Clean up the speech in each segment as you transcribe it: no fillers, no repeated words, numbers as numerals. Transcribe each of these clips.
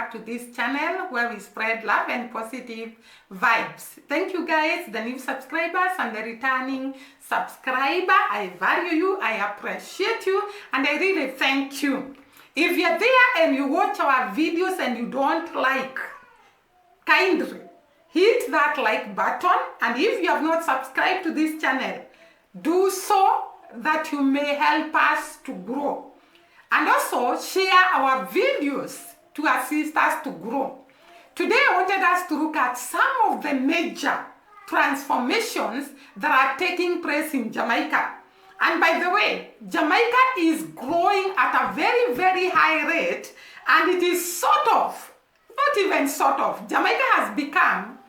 back to this channel where we spread love and positive vibes. Thank you guys, the new subscribers and the returning subscriber. I value you, I appreciate you, and I really thank you. If you're there and you watch our videos and you don't like, kindly hit that like button, and if you have not subscribed to this channel, do so that you may help us to grow. And also share our videos to assist us to grow. Today I wanted us to look at some of the major transformations that are taking place in Jamaica. And by the way, Jamaica is growing at a very, very high rate, and it is not even sort of, Jamaica has become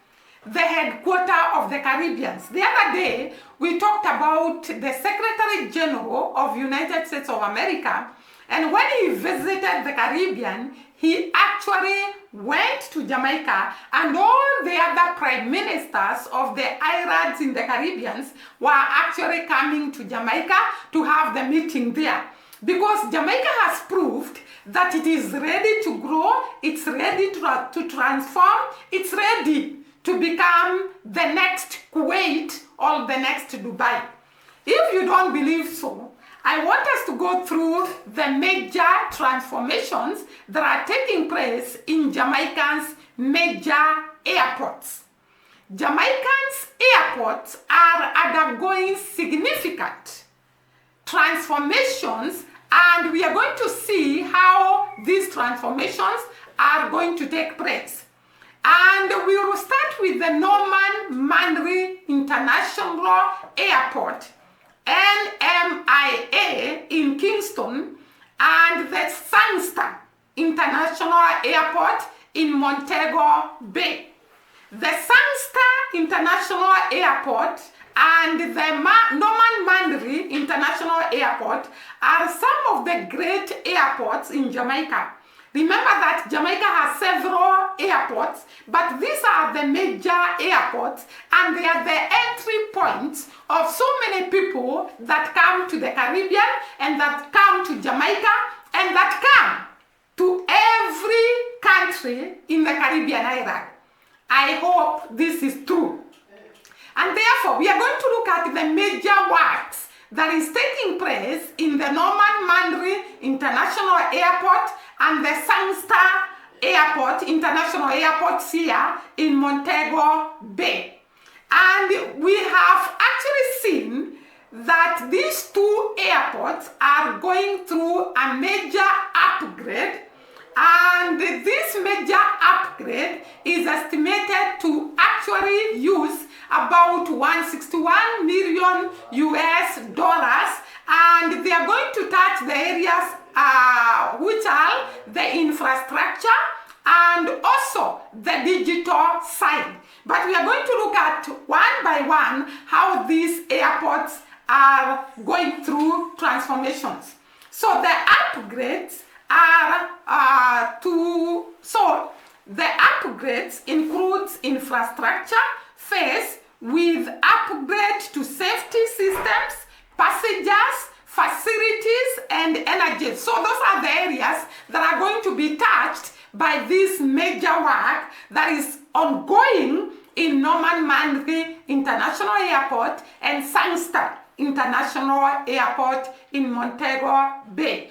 the headquarter of the Caribbeans. The other day, we talked about the Secretary General of United States of America, and when he visited the Caribbean, he actually went to Jamaica, and all the other prime ministers of the islands in the Caribbean were actually coming to Jamaica to have the meeting there. Because Jamaica has proved that it is ready to grow, it's ready to transform, it's ready to become the next Kuwait or the next Dubai. If you don't believe so, I want us to go through the major transformations that are taking place in Jamaica's major airports. Jamaica's airports are undergoing significant transformations, and we are going to see how these transformations are going to take place. And we will start with the Norman Manley International Airport, NMIA, in Kingston, and the Kingston International Airport in Montego Bay. The Kingston International Airport and the Norman Manley International Airport are some of the great airports in Jamaica. Remember that Jamaica has several airports, but these are the major airports, and they are the entry points of so many people that come to the Caribbean, and that come to Jamaica, and that come to every country in the Caribbean island. I hope this is true. And therefore, we are going to look at the major works that is taking place in the Norman Manley International Airport and the Kingston Airport, International Airports here in Montego Bay. And we have actually seen that these two airports are going through a major upgrade, and this major upgrade is estimated to actually use about $161 million US, and they are going to touch the areas which are the infrastructure and also the digital side. But we are going to look at one by one how these airports are going through transformations. So the upgrades includes infrastructure phase with upgrade to safety systems, passengers, facilities, and energy. So those are the areas that are going to be touched by this major work that is ongoing in Norman Manley International Airport and Kingston International Airport in Montego Bay.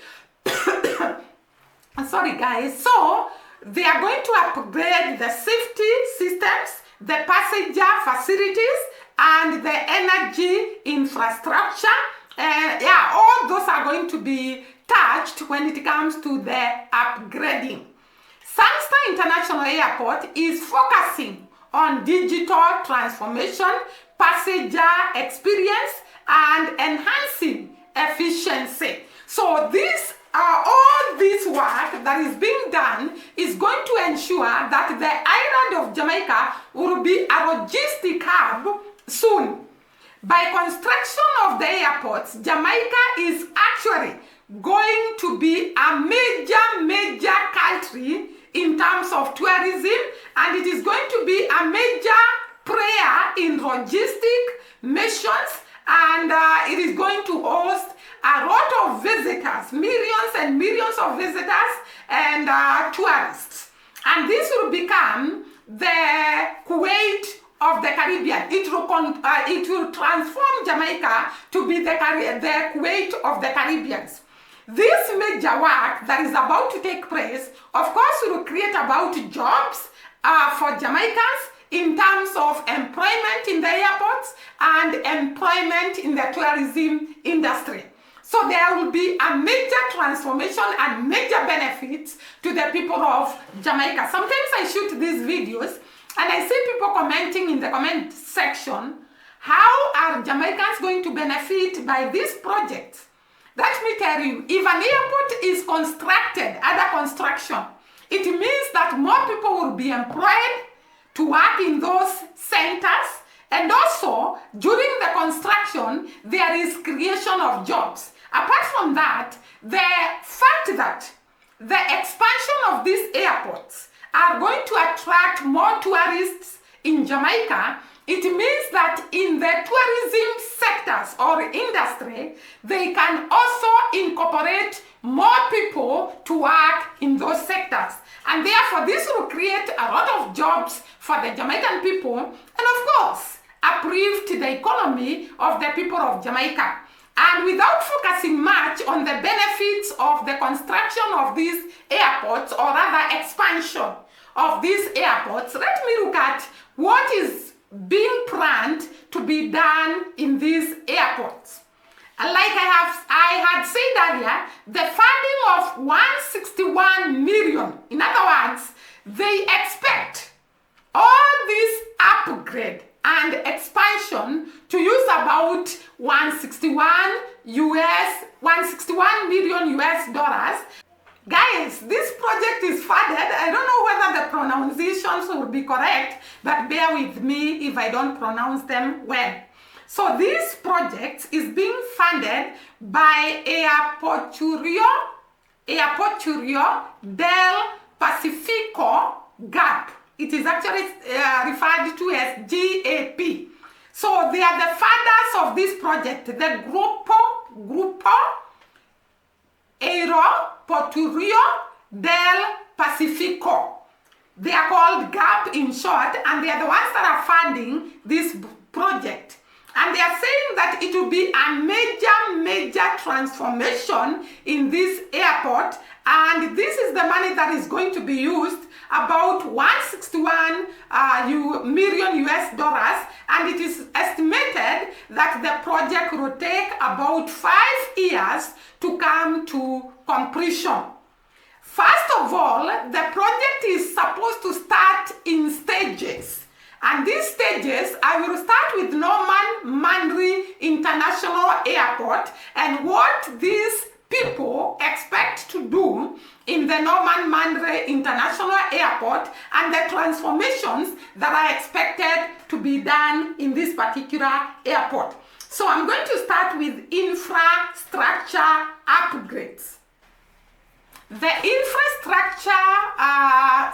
Sorry guys. So they are going to upgrade the safety systems, the passenger facilities, and the energy infrastructure. All those are going to be touched when it comes to the upgrading. Kingston International Airport is focusing on digital transformation, passenger experience, and enhancing efficiency. So all this work that is being done is going to ensure that the island of Jamaica will be a logistic hub soon. By construction of the airports, Jamaica is actually going to be a major country in terms of tourism, and it is going to be a major player in logistic missions, and it is going to host a lot of visitors, millions and millions of visitors and tourists. And this will become the Kuwait of the Caribbean. It will transform Jamaica to be the Kuwait of the Caribbeans. This major work that is about to take place, of course, will create about jobs for Jamaicans in terms of employment in the airports and employment in the tourism industry. So there will be a major transformation and major benefits to the people of Jamaica. Sometimes I shoot these videos and I see people commenting in the comment section, how are Jamaicans going to benefit by this project? Let me tell you, if an airport is constructed under construction, it means that more people will be employed to work in those centers, and also during the construction there is creation of jobs. Apart from that, the fact that the expansion of these airports are going to attract more tourists in Jamaica, it means that in the tourism sectors or industry, they can also incorporate more people to work in those sectors. And therefore, this will create a lot of jobs for the Jamaican people and, of course, uplift the economy of the people of Jamaica. And without focusing much on the benefits of the construction of these airports, or rather expansion of these airports, let me look at what is being planned to be done in these airports. Like I had said earlier, the funding of 161 million. In other words, they expect all this upgrade and expansion to use about 161 million US dollars. Guys, this project is funded. I don't know whether the pronunciations will be correct, but bear with me if I don't pronounce them well. So this project is being funded by Aeroportuario del Pacifico GAP. It is actually referred to as GAP. So they are the funders of this project, the Grupo Aeroportuario del Pacifico. They are called GAP in short, and they are the ones that are funding this project. And they are saying that it will be a major transformation in this airport, and this is the money that is going to be used, about 161 million US dollars, and it is estimated that the project will take about 5 years to come to completion. First of all, the project is supposed to start in stages. And these stages, I will start with Norman Mandry International Airport and what these people expect to do in the Norman Mandry International Airport and the transformations that are expected to be done in this particular airport. So I'm going to start with infrastructure upgrades. The infrastructure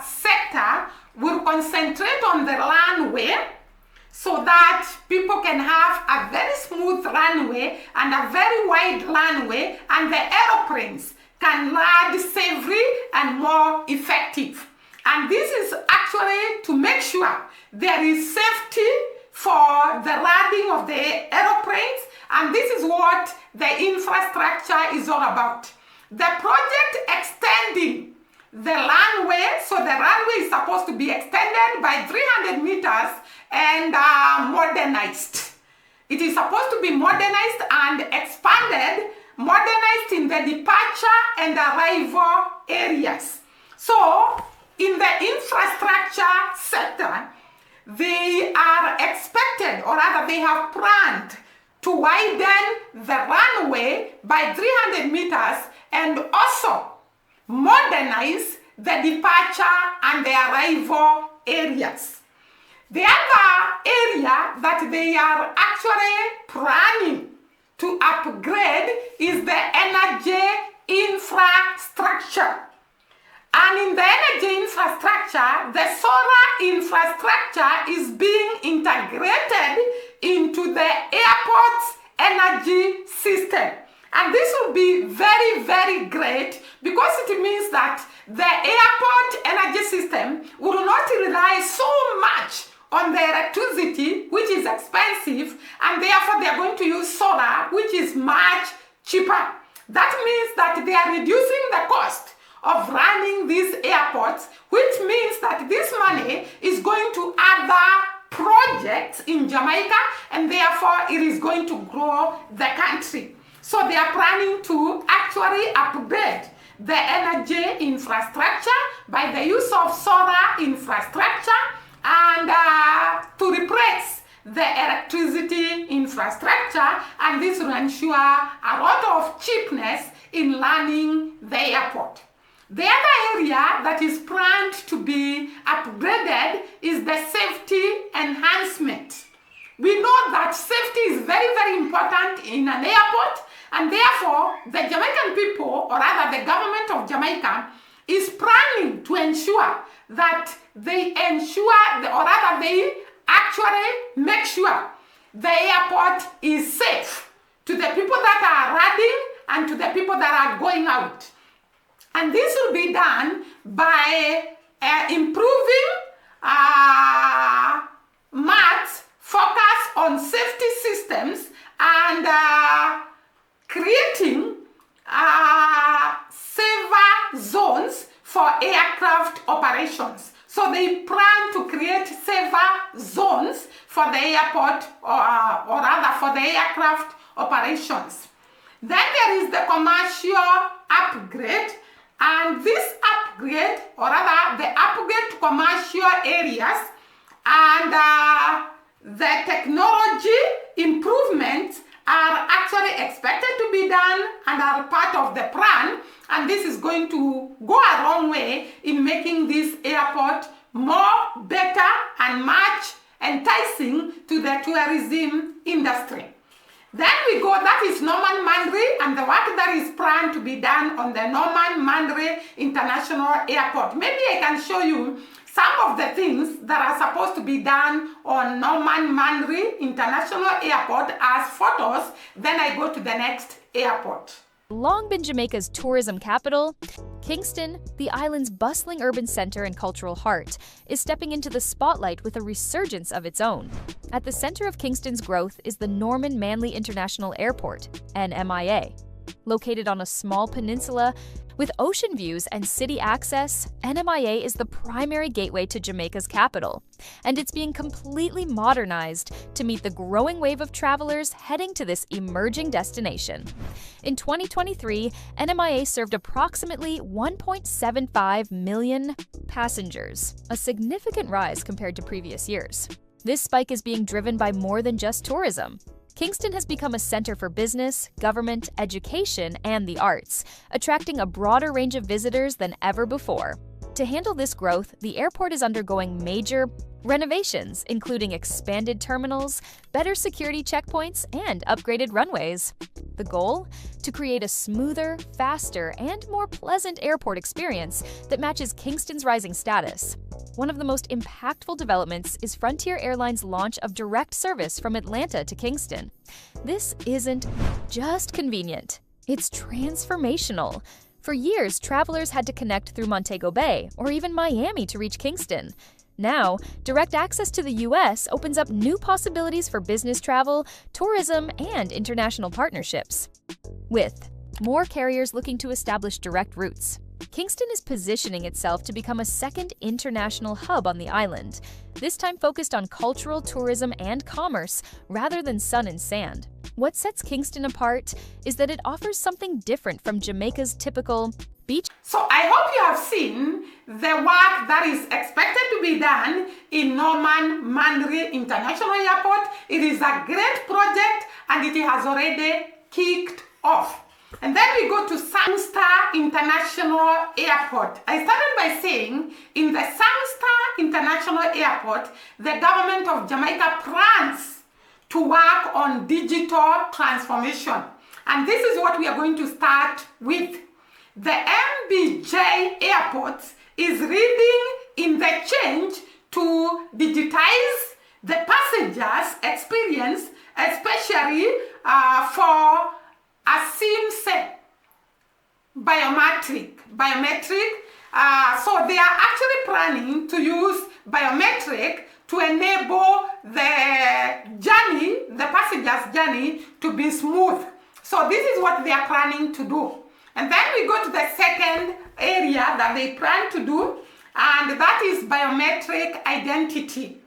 sector will concentrate on the runway so that people can have a very smooth runway and a very wide runway, and the aeroplanes can land safely and more effective. And this is actually to make sure there is safety for the landing of the aeroplanes, and this is what the infrastructure is all about. The project extending the runway, so the runway is supposed to be extended by 300 meters and modernized. It is supposed to be modernized and expanded, modernized in the departure and arrival areas. So in the infrastructure sector, they are expected, or rather they have planned to widen the runway by 300 meters and also modernize the departure and the arrival areas. The other area that they are actually planning to upgrade is the energy infrastructure. And in the energy infrastructure, the solar infrastructure is being integrated into the airport's energy system. And this will be very, very great because it means that the airport energy system will not rely so much on the electricity, which is expensive, and therefore they are going to use solar, which is much cheaper. That means that they are reducing the cost of running these airports, which means that this money is going to other projects in Jamaica, and therefore it is going to grow the country. So they are planning to actually upgrade the energy infrastructure by the use of solar infrastructure and to replace the electricity infrastructure, and this will ensure a lot of cheapness in running the airport. The other area that is planned to be upgraded is the safety enhancement. We know that safety is very, very important in an airport, and therefore the Jamaican people, or rather the government of Jamaica, is planning to ensure that they actually make sure the airport is safe to the people that are riding and to the people that are going out. And this will be done by improving MAT's focus on safety systems and creating safer zones for aircraft operations. So they plan to create safer zones for the airport, or rather for the aircraft operations. Then there is the commercial upgrade, and this upgrade, or rather the upgrade to commercial areas and the technology improvements are actually expected to be done and are part of the plan, and this is going to go a long way in making this airport more better and much enticing to the tourism industry. Then we go, that is Norman Mandry, and the work that is planned to be done on the Norman Mandry International Airport. Maybe I can show you some of the things that are supposed to be done on Norman Mandry International Airport as photos. Then I go to the next airport. Long been Jamaica's tourism capital, Kingston, the island's bustling urban center and cultural heart, is stepping into the spotlight with a resurgence of its own. At the center of Kingston's growth is the Norman Manley International Airport, NMIA. Located on a small peninsula with ocean views and city access, NMIA is the primary gateway to Jamaica's capital, and it's being completely modernized to meet the growing wave of travelers heading to this emerging destination. In 2023, NMIA served approximately 1.75 million passengers, a significant rise compared to previous years. This spike is being driven by more than just tourism. Kingston has become a center for business, government, education, and the arts, attracting a broader range of visitors than ever before. To handle this growth, the airport is undergoing major renovations, including expanded terminals, better security checkpoints, and upgraded runways. The goal? To create a smoother, faster, and more pleasant airport experience that matches Kingston's rising status. One of the most impactful developments is Frontier Airlines' launch of direct service from Atlanta to Kingston. This isn't just convenient, it's transformational. For years, travelers had to connect through Montego Bay or even Miami to reach Kingston. Now, direct access to the U.S. opens up new possibilities for business travel, tourism, and international partnerships. With more carriers looking to establish direct routes, Kingston is positioning itself to become a second international hub on the island, this time focused on cultural tourism and commerce rather than sun and sand. What sets Kingston apart is that it offers something different from Jamaica's typical beach. So I hope you have seen the work that is expected to be done in Norman Mandry International Airport. It is a great project and it has already kicked off. And then we go to Sangster International Airport. I started by saying in the Sangster International Airport, the government of Jamaica plans to work on digital transformation. And this is what we are going to start with. The MBJ Airport is leading in the change to digitize the passengers' experience, especially for a SIMS biometric So they are actually planning to use biometric to enable the journey, the passenger's journey, to be smooth. So this is what they are planning to do. And then we go to the second area that they plan to do, and that is biometric identity.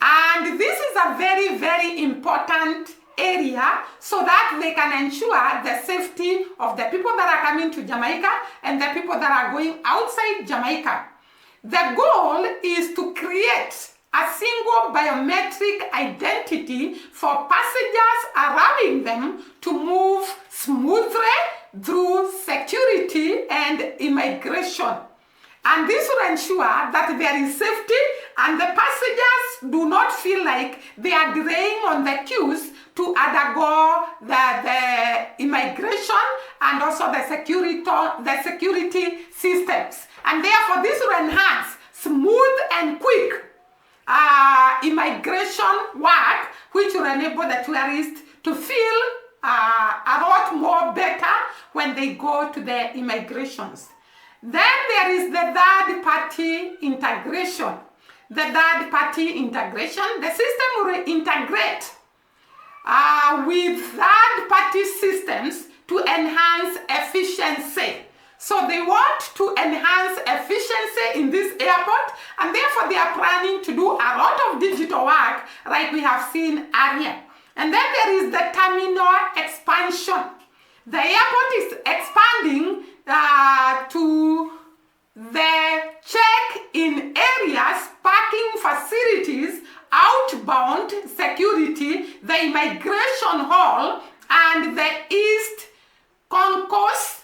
And this is a very, very important area so that they can ensure the safety of the people that are coming to Jamaica and the people that are going outside Jamaica. The goal is to create a single biometric identity for passengers, allowing them to move smoothly through security and immigration. And this will ensure that there is safety and the passengers do not feel like they are delaying on the queues to undergo the immigration and also the security systems. And therefore, this will enhance smooth and quick immigration work, which will enable the tourists to feel a lot more better when they go to the immigrations. Then there is the third-party integration. The third-party integration, the system will integrate with third-party systems to enhance efficiency. So they want to enhance efficiency in this airport, and therefore they are planning to do a lot of digital work like we have seen earlier. And then there is the terminal expansion. The airport is expanding to the check-in areas, parking facilities, outbound security, the immigration hall, and the East Concourse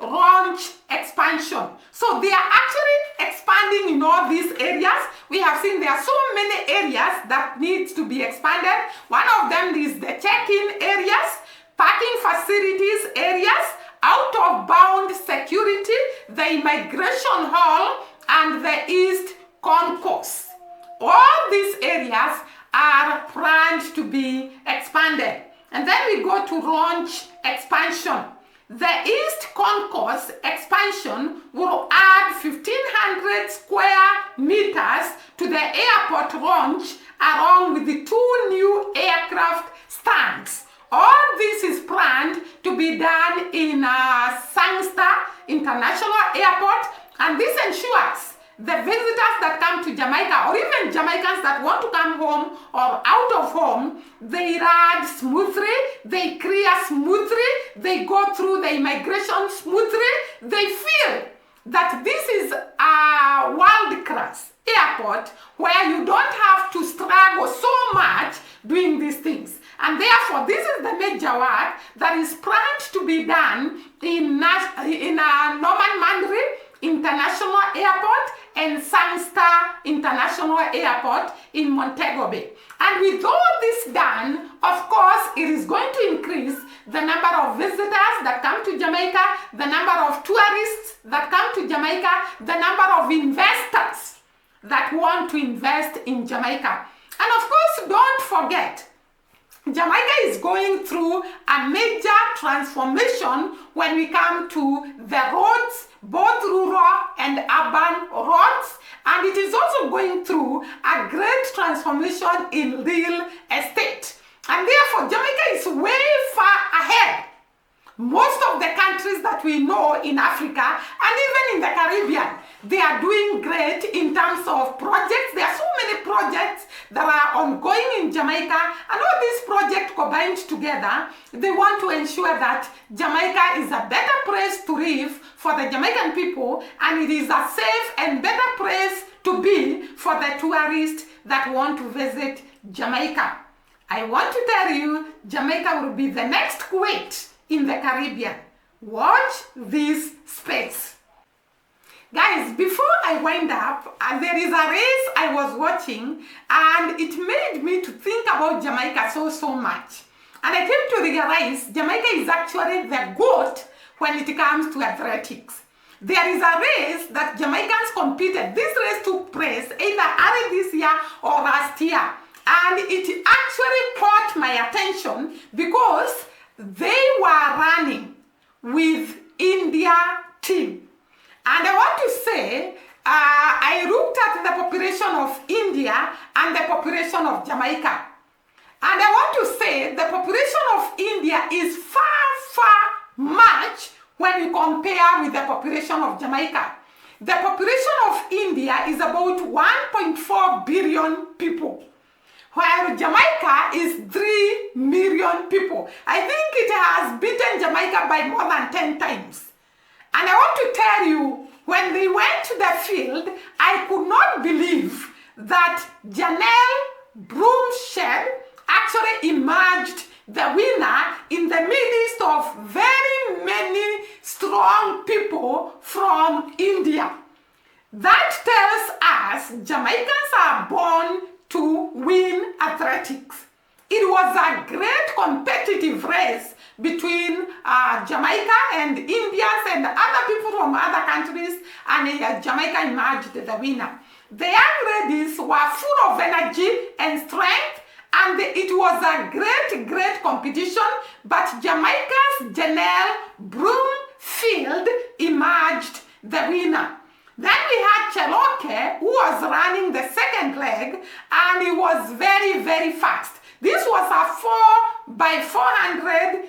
launch expansion. So they are actually expanding in all these areas. We have seen there are so many areas that need to be expanded. One of them is the check-in areas, parking facilities areas, out-of-bound security, the immigration hall, and the East Concourse. All these areas are planned to be expanded. And then we go to launch expansion. The East Concourse expansion will add 1,500 square meters to the airport launch, along with the 2 new aircraft stands. All this is planned to be done in Kingston International Airport, and this ensures the visitors that come to Jamaica, or even Jamaicans that want to come home or out of home, they ride smoothly, they clear smoothly, they go through the immigration smoothly. They feel that this is a world-class airport where you don't have to struggle so much doing these things. And therefore, this is the major work that is planned to be done in Norman Manry International Airport and Kingston International Airport in Montego Bay. And with all this done, of course, it is going to increase the number of visitors that come to Jamaica, the number of tourists that come to Jamaica, the number of investors that want to invest in Jamaica. And of course, don't forget, Jamaica is going through a major transformation when we come to the roads, both rural and urban roads, and it is also going through a great transformation in real estate. And therefore, Jamaica is way far ahead most of the countries that we know in Africa and even in the Caribbean. They are doing great in terms of projects. There are so many projects that are ongoing in Jamaica, and all these projects combined together, they want to ensure that Jamaica is a better place to live for the Jamaican people, and it is a safe and better place to be for the tourists that want to visit Jamaica. I want to tell you, Jamaica will be the next Kuwait in the Caribbean. Watch this space. Guys, before I wind up, there is a race I was watching, and it made me to think about Jamaica so much. And I came to realize Jamaica is actually the GOAT when it comes to athletics. There is a race that Jamaicans competed. This race took place either early this year or last year. And it actually caught my attention because they were running with India team. And I want to say, I looked at the population of India and the population of Jamaica. And I want to say the population of India is far much when you compare with the population of Jamaica. The population of India is about 1.4 billion people, while Jamaica is 3 million people. I think it has beaten Jamaica by more than 10 times. And I want to tell you, when they went to the field, I could not believe that Janelle Bromfield actually emerged the winner in the midst of very many strong people from India. That tells us Jamaicans are born to win athletics. It was a great competitive race between Jamaica and Indians and other people from other countries, and Jamaica emerged the winner. The young ladies were full of energy and strength, and it was a great competition, but Jamaica's Janelle Bromfield emerged the winner. Then we had Cheloke, who was running the second leg, and he was very fast. This was a 4x400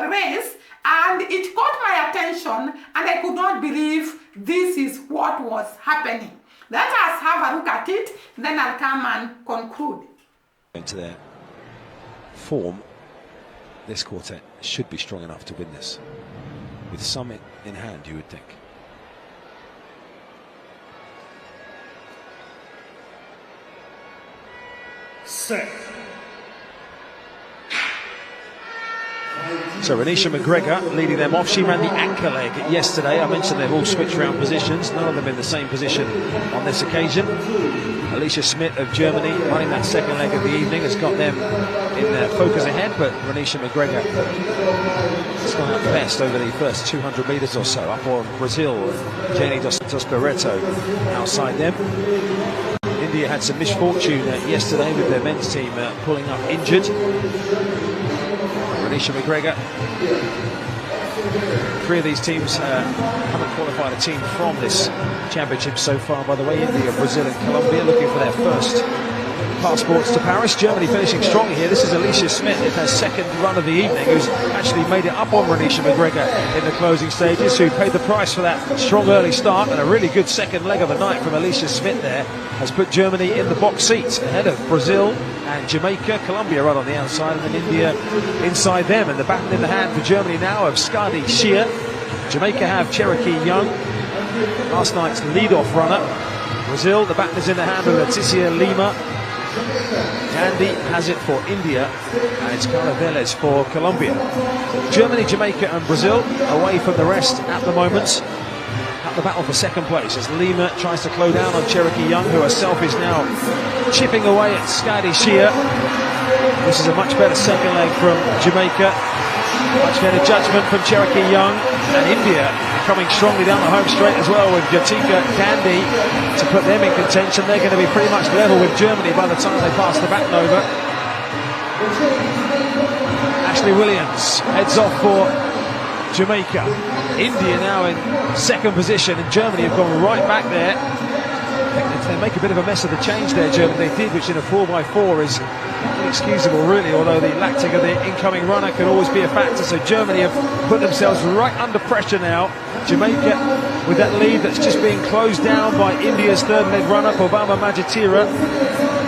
race, and it caught my attention, and I could not believe this is what was happening. Let us have a look at it, then I'll come and conclude. Into their form, this quartet should be strong enough to win this, with some in hand, you would think. Set. So Renisha McGregor leading them off. She ran the anchor leg yesterday. I mentioned they've all switched around positions, none of them in the same position on this occasion. Alicia Schmidt of Germany running that second leg of the evening has got them in their focus ahead, but Renisha McGregor has gone out best over the first 200 metres or so, up on Brazil and Jenny Dos Barreto outside them. India had some misfortune yesterday with their men's team pulling up injured. Renisha McGregor. 3 of these teams haven't qualified a team from this championship so far, by the way. India, Brazil and Colombia looking for their first passports to Paris. Germany finishing strong here. This is Alicia Schmidt in her second run of the evening, who's actually made it up on Renisha McGregor in the closing stages, who paid the price for that strong early start, and a really good second leg of the night from Alicia Schmidt there has put Germany in the box seat ahead of Brazil and Jamaica. Colombia right on the outside, and then India inside them, and the baton in the hand for Germany now of Skadi Shia. Jamaica have Cherokee Young, last night's lead-off runner. Brazil, the baton is in the hand of Leticia Lima. Gandhi has it for India, and it's Carla Velez for Colombia. Germany, Jamaica and Brazil away from the rest at the moment. At the battle for second place as Lima tries to close down on Cherokee Young, who herself is now chipping away at Skadi Shia. This is a much better second leg from Jamaica, much better judgment from Cherokee Young, and India coming strongly down the home straight as well with Jatika Gandhi to put them in contention. They're going to be pretty much level with Germany by the time they pass the baton over. Ashley Williams heads off for Jamaica. India now in second position, and Germany have gone right back there. They make a bit of a mess of the change there, Germany. They did, which in a 4x4 is inexcusable, really, although the lactic of the incoming runner can always be a factor. So Germany have put themselves right under pressure now. Jamaica with that lead that's just being closed down by India's third leg runner, Obama Majatira.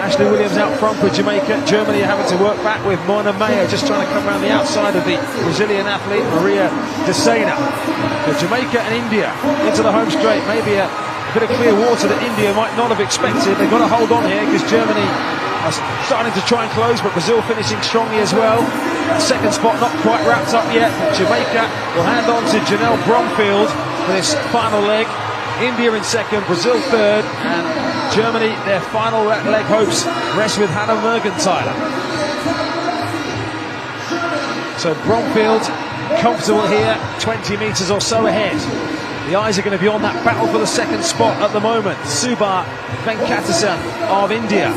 Ashley Williams out front for Jamaica. Germany are having to work back with Mona Mayo just trying to come around the outside of the Brazilian athlete, Maria De Sena. So Jamaica and India into the home straight. Maybe a bit of clear water that India might not have expected. They've got to hold on here because Germany are starting to try and close, but Brazil finishing strongly as well. That second spot not quite wrapped up yet, but Jamaica will hand on to Janelle Bromfield for this final leg. India in second, Brazil third, and Germany, their final leg hopes rest with Hannah Mergenthaler. So Bromfield comfortable here, 20 metres or so ahead. The eyes are going to be on that battle for the second spot at the moment. Subha Venkatasan of India.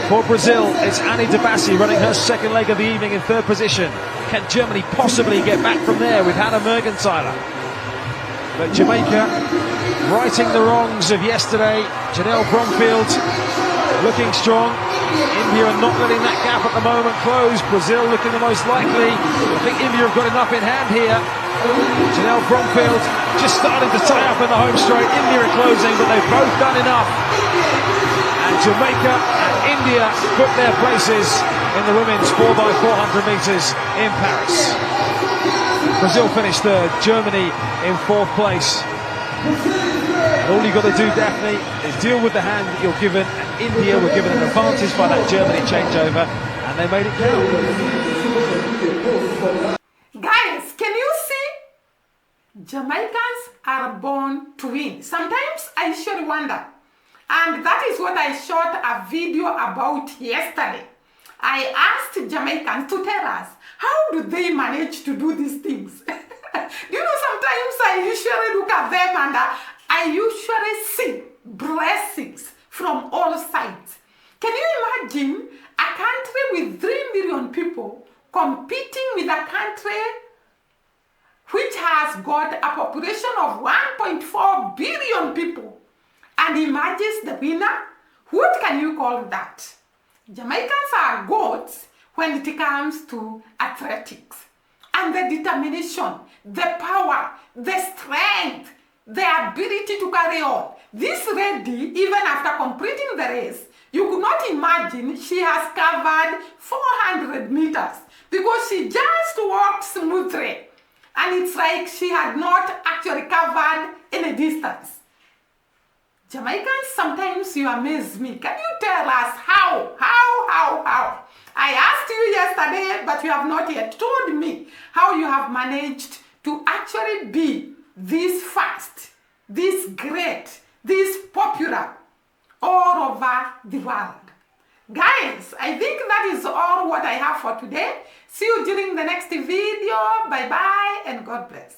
For Brazil, it's Annie Dabasi running her second leg of the evening in third position. Can Germany possibly get back from there with Hannah Mergenthaler? But Jamaica righting the wrongs of yesterday. Janelle Bromfield looking strong. India are not letting that gap at the moment close. Brazil looking the most likely. I think India have got enough in hand here. Janelle Bromfield just starting to tie up in the home straight. India are closing, but they've both done enough. And Jamaica and India book their places in the women's 4x400 metres in Paris. Brazil finished third, Germany in fourth place. And all you've got to do, Daphne, is deal with the hand that you're given. And India were given an advantage by that Germany changeover, and they made it count. Guys, can you see? Jamaicans are born to win. Sometimes I should wonder. And that is what I shot a video about yesterday. I asked Jamaicans to tell us, how do they manage to do these things? You know, sometimes I usually look at them and I usually see blessings from all sides. Can you imagine a country with 3 million people competing with a country which has got a population of 1.4 billion people and emerges the winner? What can you call that? Jamaicans are goats when it comes to athletics. And the determination, the power, the strength, the ability to carry on. This lady, even after completing the race, you could not imagine she has covered 400 meters because she just walked smoothly. And it's like she had not actually covered any distance. Jamaicans, sometimes you amaze me. Can you tell us how? I asked you yesterday, but you have not yet told me how you have managed to actually be this fast, this great, this popular all over the world. Guys, I think that is all what I have for today. See you during the next video. Bye-bye and God bless.